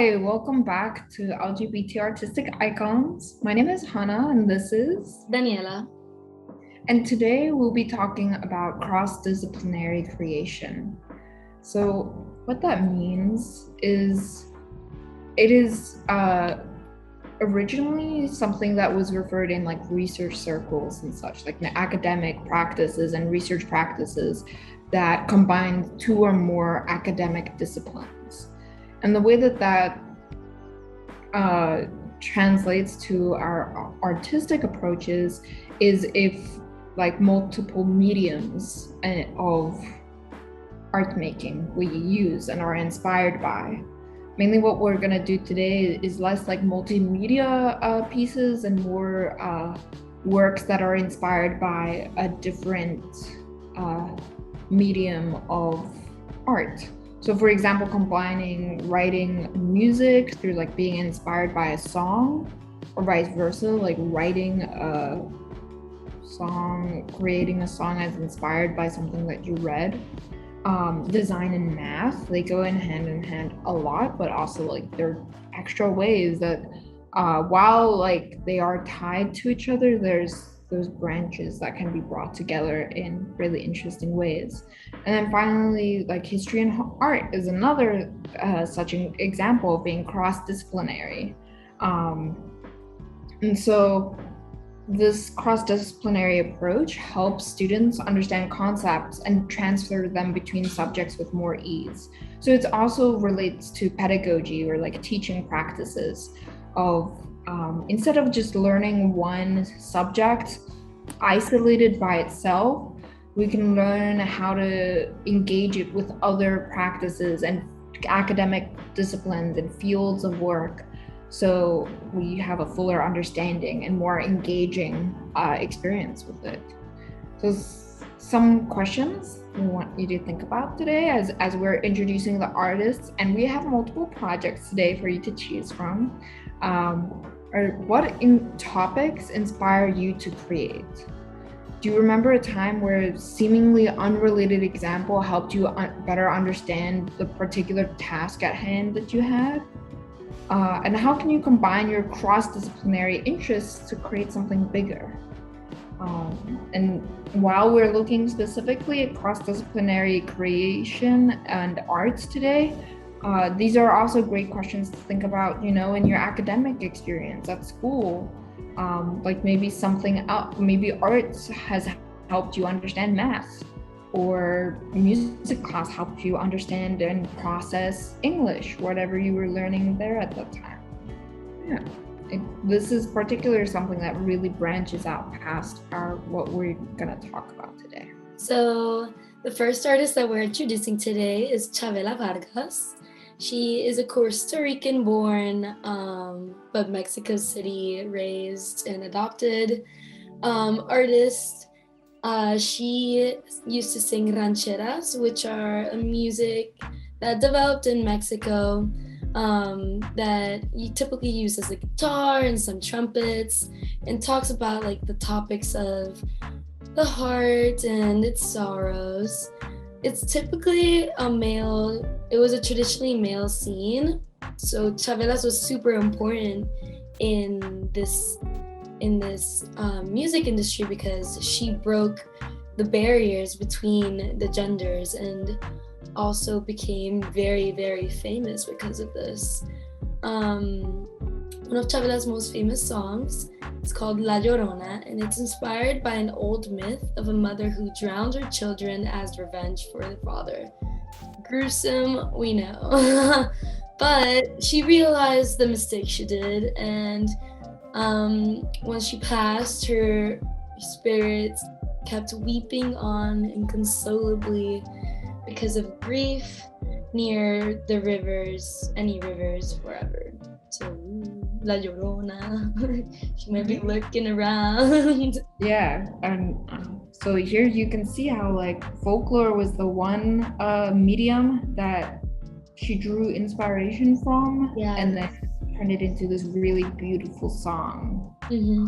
Hi, welcome back to LGBT Artistic Icons. My name is Hanna and this is Daniela. and today we'll be talking about cross-disciplinary creation. So what that means is it is originally something that was referred in like research circles and such, like the academic practices and research practices that combine two or more academic disciplines. And the way that translates to our artistic approaches is if like multiple mediums of art making we use and are inspired by. Mainly what we're going to do today is less like multimedia pieces and more works that are inspired by a different medium of art. So for example, combining writing music through like being inspired by a song, or vice versa, like writing a song, creating a song as inspired by something that you read. Design and math, they go in hand a lot, but also like there are extra ways that while like they are tied to each other, there's those branches that can be brought together in really interesting ways. And then finally, like history and art is another such an example of being cross-disciplinary. And so this cross-disciplinary approach helps students understand concepts and transfer them between subjects with more ease. So it also relates to pedagogy or like teaching practices of instead of just learning one subject isolated by itself, we can learn how to engage it with other practices and academic disciplines and fields of work. So we have a fuller understanding and more engaging experience with it. So some questions we want you to think about today as we're introducing the artists, and we have multiple projects today for you to choose from. Or what topics inspire you to create? Do you remember a time where a seemingly unrelated example helped you better understand the particular task at hand that you had? And how can you combine your cross-disciplinary interests to create something bigger? And while we're looking specifically at cross-disciplinary creation and arts today, these are also great questions to think about, in your academic experience at school. Like maybe something else, maybe arts has helped you understand math, or music class helped you understand and process English, whatever you were learning there at that time. Yeah, this is particularly something that really branches out past what we're gonna talk about today. So the first artist that we're introducing today is Chavela Vargas. She is a Costa Rican born, but Mexico City raised and adopted artist. She used to sing rancheras, which are a music that developed in Mexico that you typically use as a guitar and some trumpets, and talks about like the topics of the heart and its sorrows. It's typically it was a traditionally male scene, so Chavelas was super important in this music industry because she broke the barriers between the genders and also became very, very famous because of this. One of Chavela's most famous songs is called La Llorona, and it's inspired by an old myth of a mother who drowned her children as revenge for the father. Gruesome, we know. But she realized the mistake she did, and when she passed, her spirit kept weeping on inconsolably because of grief near the rivers, any rivers forever. So La Llorona, she might be looking around. Yeah, and so here you can see how like folklore was the one medium that she drew inspiration from, Yeah. and then turned it into this really beautiful song. Mm-hmm.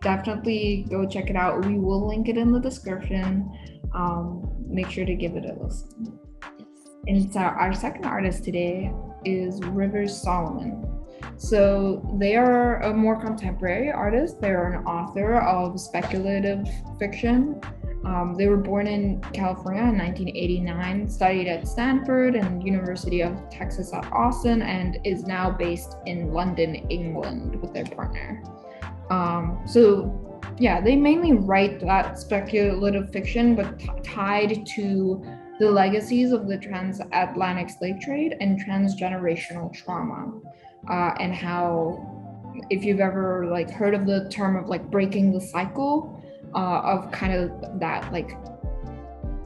Definitely go check it out. We will link it in the description. Make sure to give it a listen. Yes. And so our second artist today is Rivers Solomon. So they are a more contemporary artist. They're an author of speculative fiction. They were born in California in 1989, studied at Stanford and University of Texas at Austin, and is now based in London, England with their partner. They mainly write that speculative fiction, but tied to the legacies of the transatlantic slave trade and transgenerational trauma, and how, if you've ever like heard of the term of like breaking the cycle, of kind of that, like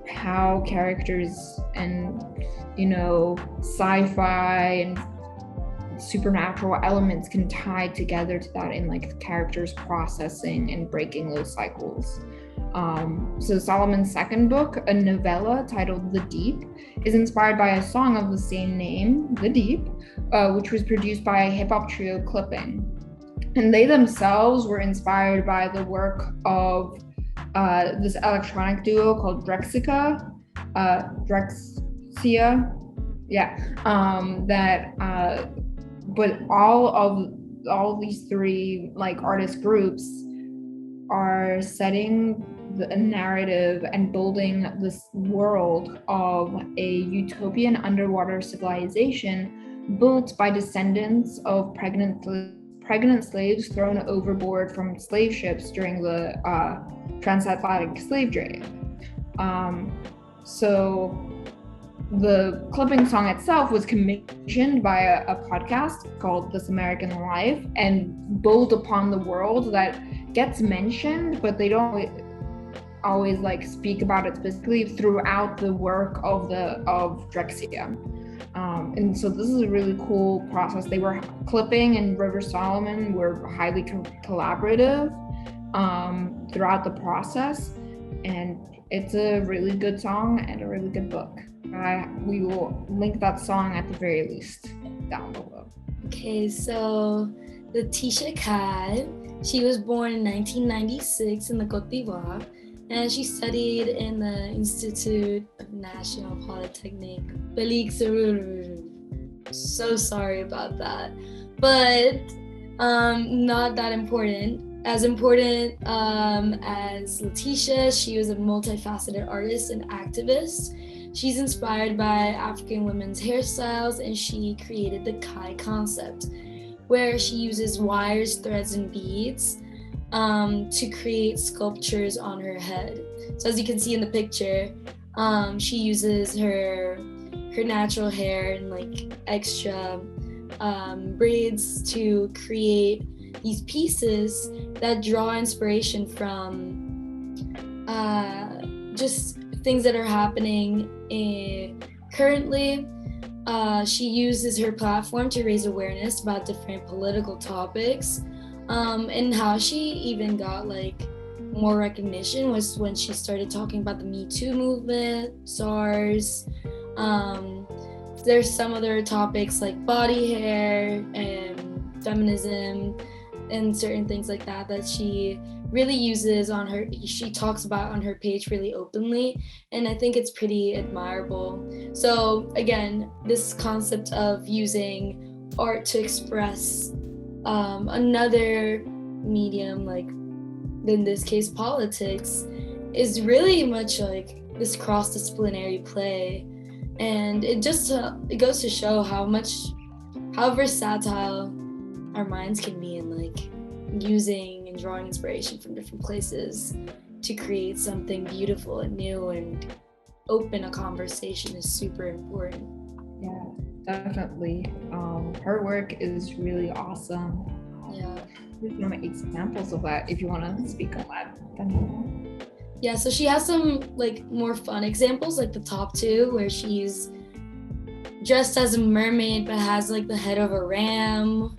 how characters and sci-fi and supernatural elements can tie together to that in like characters processing and breaking those cycles. So Solomon's second book, a novella titled The Deep, is inspired by a song of the same name, The Deep, which was produced by hip-hop trio Clipping. And they themselves were inspired by the work of this electronic duo called Drexcia, but all these three like artist groups are setting the narrative and building this world of a utopian underwater civilization built by descendants of pregnant slaves thrown overboard from slave ships during the transatlantic slave trade. So the Clipping song itself was commissioned by a podcast called This American Life and build upon the world that gets mentioned, but they don't always like speak about it specifically throughout the work of Drexcia. And so this is a really cool process. They were Clipping and River Solomon were highly collaborative throughout the process, and it's a really good song and a really good book. We will link that song at the very least down below. Okay, so Letitia Kai, she was born in 1996 in the Côte d'Ivoire, and she studied in the Institute of National Polytechnic. So sorry about that, but not that important. As important as Letitia, she was a multifaceted artist and activist. She's inspired by African women's hairstyles, and she created the Kai concept, where she uses wires, threads, and beads to create sculptures on her head. So as you can see in the picture, she uses her natural hair and like extra braids to create these pieces that draw inspiration from just things that are happening currently. She uses her platform to raise awareness about different political topics, and how she even got like more recognition was when she started talking about the Me Too movement, SARS. There's some other topics like body hair and feminism and certain things like that she really uses she talks about on her page really openly, and I think it's pretty admirable. So again, this concept of using art to express another medium, like in this case politics, is really much like this cross-disciplinary play, and it goes to show how versatile our minds can be in like using and drawing inspiration from different places to create something beautiful and new and open a conversation is super important. Yeah, definitely. Her work is really awesome. Yeah. There's some examples of that if you want to speak on that. Yeah, so she has some like more fun examples, like the top two where she's dressed as a mermaid but has like the head of a ram.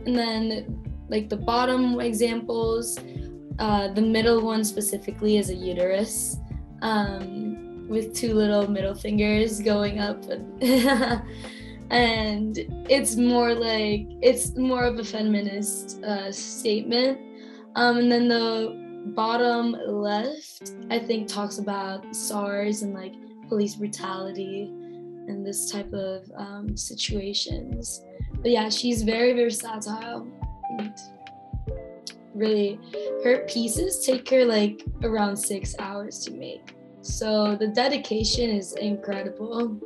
And then like the bottom examples, the middle one specifically is a uterus, with two little middle fingers going up, and it's more of a feminist statement. And then the bottom left, I think, talks about SARS and like police brutality in this type of situations. But yeah, she's very, very versatile. And really, her pieces take her like around 6 hours to make. So the dedication is incredible.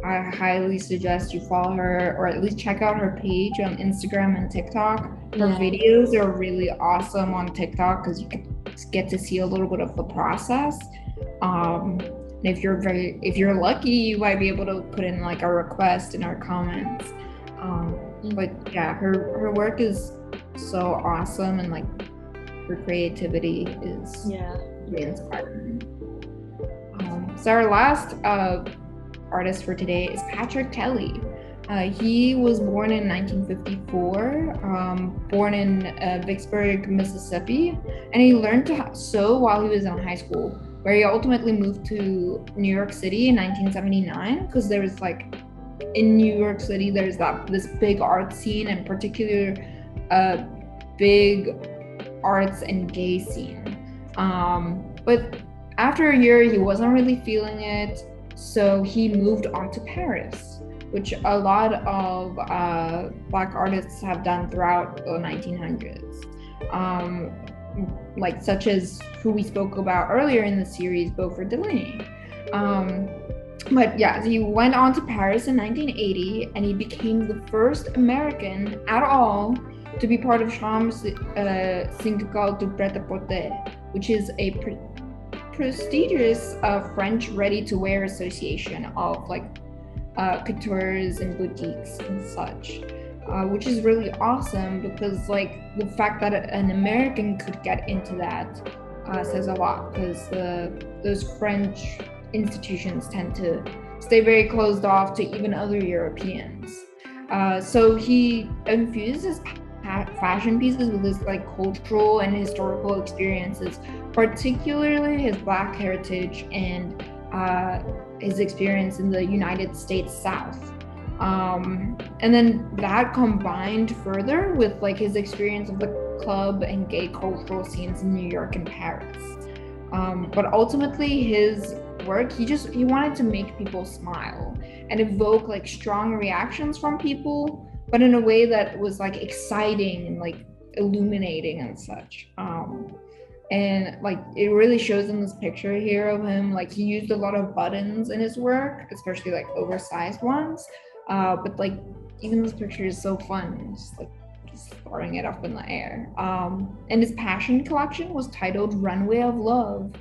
I highly suggest you follow her or at least check out her page on Instagram and TikTok. Her videos are really awesome on TikTok because you can get to see a little bit of the process. And if you're lucky, you might be able to put in like a request in our comments. But yeah, her work is so awesome, and like her creativity is really inspiring. So our last artist for today is Patrick Kelly. He was born in 1954, born in Vicksburg, Mississippi, and he learned to sew while he was in high school, where he ultimately moved to New York City in 1979, because there was like, in New York City, there's this big art scene, and particular big arts and gay scene. But after a year, he wasn't really feeling it, so he moved on to Paris, which a lot of Black artists have done throughout the 1900s, like such as who we spoke about earlier in the series, Beaufort Delaney. But yeah, he went on to Paris in 1980, and he became the first American at all to be part of Chambre Syndicale du Prêt-à-Porter, which is a prestigious French ready-to-wear association of like coutures and boutiques and such, which is really awesome, because like the fact that an American could get into that says a lot, because those French institutions tend to stay very closed off to even other Europeans. So he infused his fashion pieces with his like cultural and historical experiences, particularly his Black heritage and his experience in the United States South. And then that combined further with like his experience of the club and gay cultural scenes in New York and Paris. But ultimately his work, he wanted to make people smile and evoke like strong reactions from people, but in a way that was like exciting and like illuminating and such. And like it really shows in this picture here of him, like he used a lot of buttons in his work, especially like oversized ones. But like even this picture is so fun, just throwing it up in the air. And his passion collection was titled Runway of Love,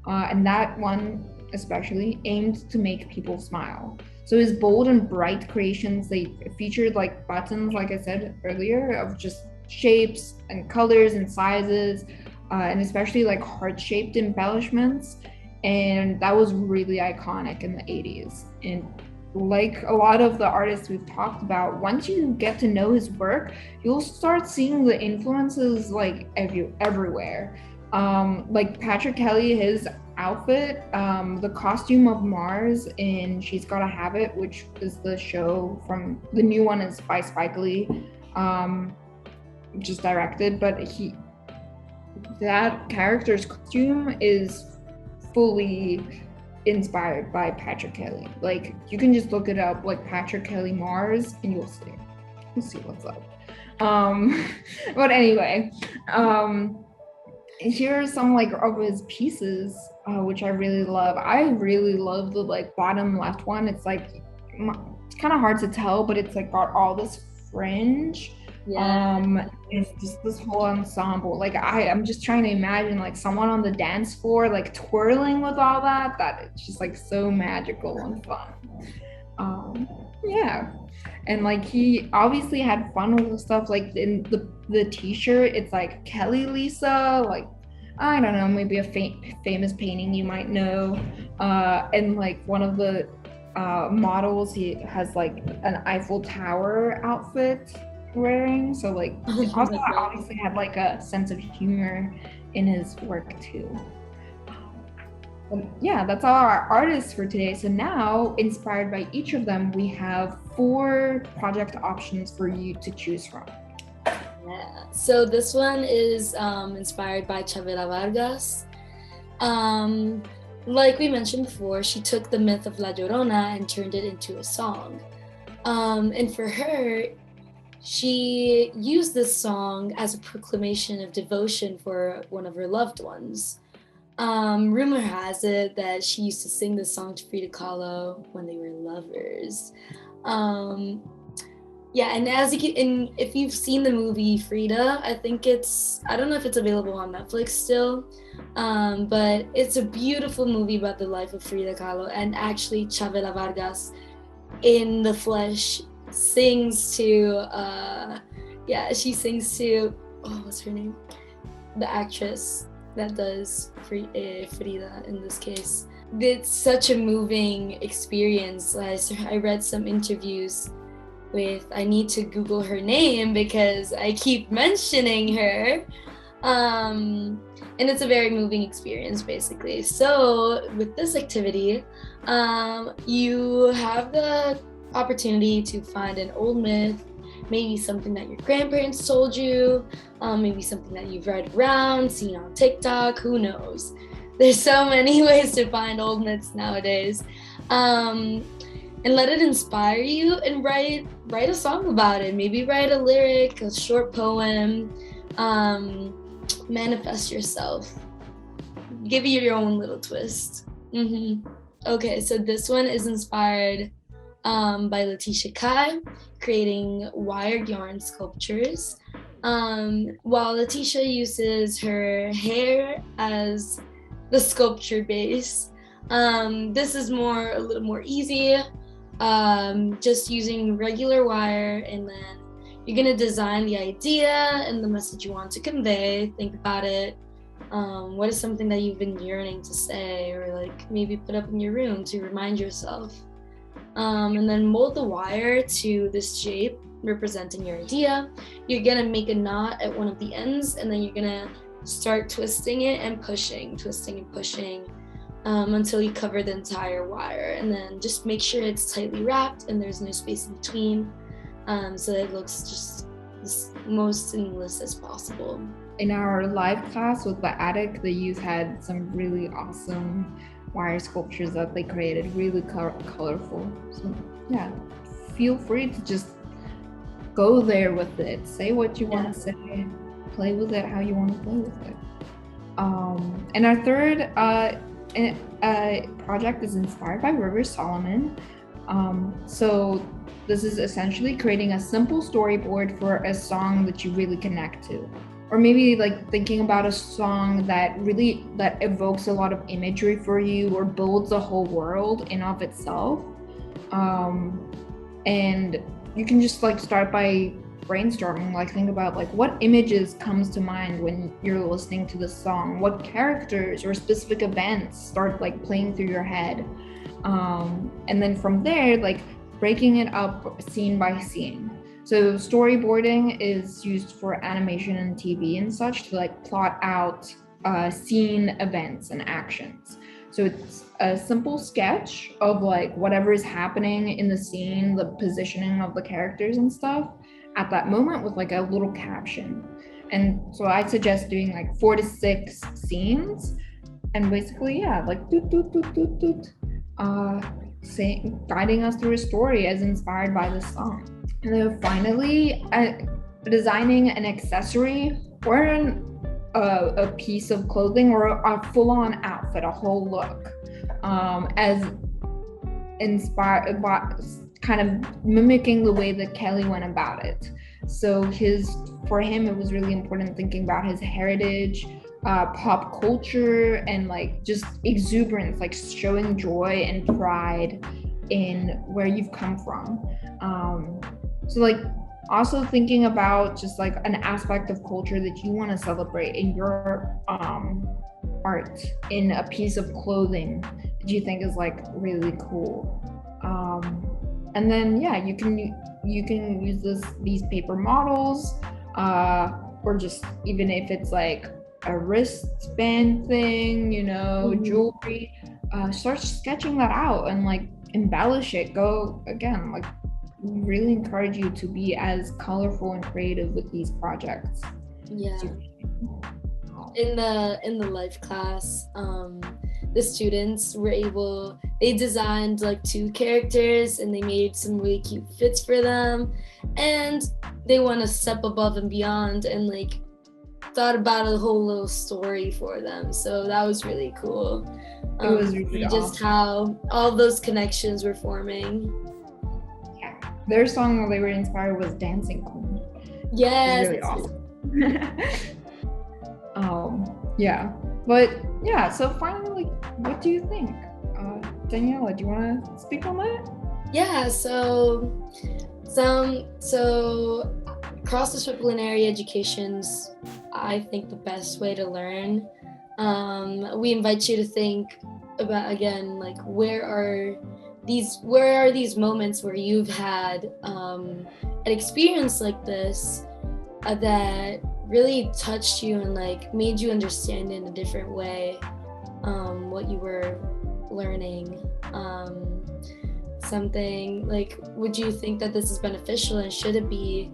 and that one especially aimed to make people smile. So his bold and bright creations, they featured like buttons, like I said earlier, of just shapes and colors and sizes, and especially like heart-shaped embellishments. And that was really iconic in the 80s. And like a lot of the artists we've talked about, once you get to know his work, you'll start seeing the influences like everywhere. Like Patrick Kelly, his outfit, the costume of Mars in She's Gotta Have It, which is the show from, the new one is by Spike Lee, just directed, but that character's costume is fully inspired by Patrick Kelly. Like you can just look it up, like Patrick Kelly Mars, and you'll see what's up. But anyway, here are some like of his pieces, which I really love. I really love the like bottom left one. It's like, it's kind of hard to tell, but it's like got all this fringe. It's just this whole ensemble. Like I'm just trying to imagine like someone on the dance floor like twirling with all that. That it's just like so magical and fun. Yeah. And like he obviously had fun with the stuff, like in the t-shirt, it's like Kelly Lisa, like I don't know, maybe a famous painting you might know. And like one of the models, he has like an Eiffel Tower outfit wearing. So like also obviously had like a sense of humor in his work too. But yeah, that's all our artists for today. So now, inspired by each of them, we have 4 project options for you to choose from. Yeah. So this one is inspired by Chavela Vargas. like we mentioned before, she took the myth of La Llorona and turned it into a song. And for her, she used this song as a proclamation of devotion for one of her loved ones. Rumor has it that she used to sing this song to Frida Kahlo when they were lovers. Um, yeah, and if you've seen the movie Frida, I don't know if it's available on Netflix still, but it's a beautiful movie about the life of Frida Kahlo, and actually Chavela Vargas in the flesh sings to she sings to what's her name, the actress that does Frida in this case. It's such a moving experience. I read some interviews with, I need to Google her name because I keep mentioning her, and it's a very moving experience basically. So with this activity, you have the opportunity to find an old myth, maybe something that your grandparents told you, maybe something that you've read around, seen on TikTok, who knows. There's so many ways to find old myths nowadays. And let it inspire you, and write a song about it. Maybe write a lyric, a short poem, manifest yourself. Give it your own little twist. Okay, so this one is inspired by Letitia Kai, creating wired yarn sculptures. While Letitia uses her hair as the sculpture base, this is a little more easy, just using regular wire, and then you're gonna design the idea and the message you want to convey. Think about it. What is something that you've been yearning to say, or like maybe put up in your room to remind yourself? And then mold the wire to this shape representing your idea. You're gonna make a knot at one of the ends, and then you're gonna start twisting it and pushing, until you cover the entire wire. And then just make sure it's tightly wrapped and there's no space in between, so that it looks just as most seamless as possible. In our live class with the attic, the youth had some really awesome wire sculptures that they created, really colorful. So yeah, feel free to just go there with it. Say what you want to say, play with it how you want to play with it. And our third project is inspired by River Solomon. So this is essentially creating a simple storyboard for a song that you really connect to. Or maybe like thinking about a song that evokes a lot of imagery for you, or builds a whole world in of itself. And you can just like start by brainstorming, like think about like what images comes to mind when you're listening to the song, what characters or specific events start like playing through your head. And then from there, like breaking it up scene by scene. So storyboarding is used for animation and TV and such to like plot out scene events and actions. So it's a simple sketch of like whatever is happening in the scene, the positioning of the characters and stuff at that moment, with like a little caption. And so I suggest doing like 4 to 6 scenes, and basically like guiding us through a story as inspired by the song. And then finally, designing an accessory or a piece of clothing or a full-on outfit, a whole look, as inspired by, kind of mimicking the way that Kelly went about it. So for him, it was really important thinking about his heritage, pop culture, and like just exuberance, like showing joy and pride in where you've come from. So like also thinking about just like an aspect of culture that you want to celebrate in your art, in a piece of clothing that you think is like really cool. And then you can use these paper models, or just even if it's like a wristband thing, jewelry, start sketching that out and like embellish it. Go again, like really encourage you to be as colorful and creative with these projects. In the life class, the students they designed like 2 characters and they made some really cute fits for them, and they went a step above and beyond and like thought about a whole little story for them. So that was really cool. It was really just awesome. how all those connections were forming. Yeah, their song that they were inspired was "Dancing Queen." Yes, It was really awesome. Yeah, but yeah. So finally, what do you think, Daniela? Do you want to speak on that? Yeah. So cross-disciplinary education's, I think, the best way to learn. We invite you to think about, again, like where are these moments where you've had an experience like this that really touched you and like made you understand in a different way what you were learning. Something like, would you think that this is beneficial, and should it be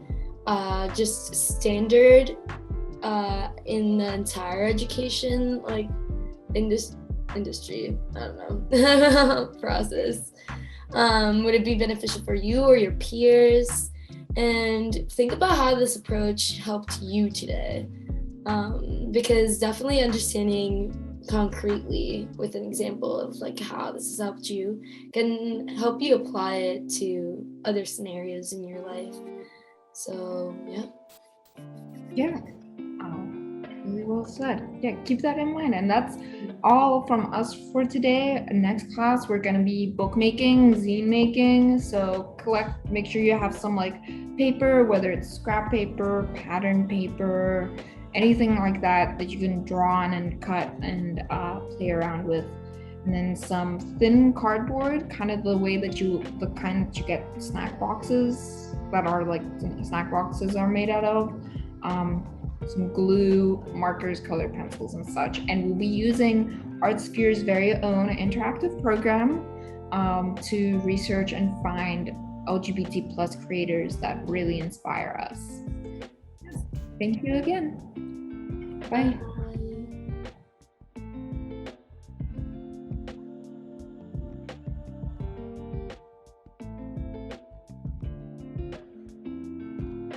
just standard in the entire education like industry, I don't know, process? Would it be beneficial for you or your peers? And think about how this approach helped you today, because definitely understanding concretely with an example of like how this has helped you can help you apply it to other scenarios in your life. So Yeah, really well said. Yeah, keep that in mind. And that's all from us for today. Next class, we're gonna be bookmaking, zine making. So make sure you have some like paper, whether it's scrap paper, pattern paper, anything like that you can draw on and cut and play around with. And then some thin cardboard, kind of the kind that you get snack boxes that are like snack boxes are made out of. Some glue, markers, colored pencils, and such. And we'll be using ArtSphere's very own interactive program to research and find LGBT plus creators that really inspire us. Thank you again. Bye.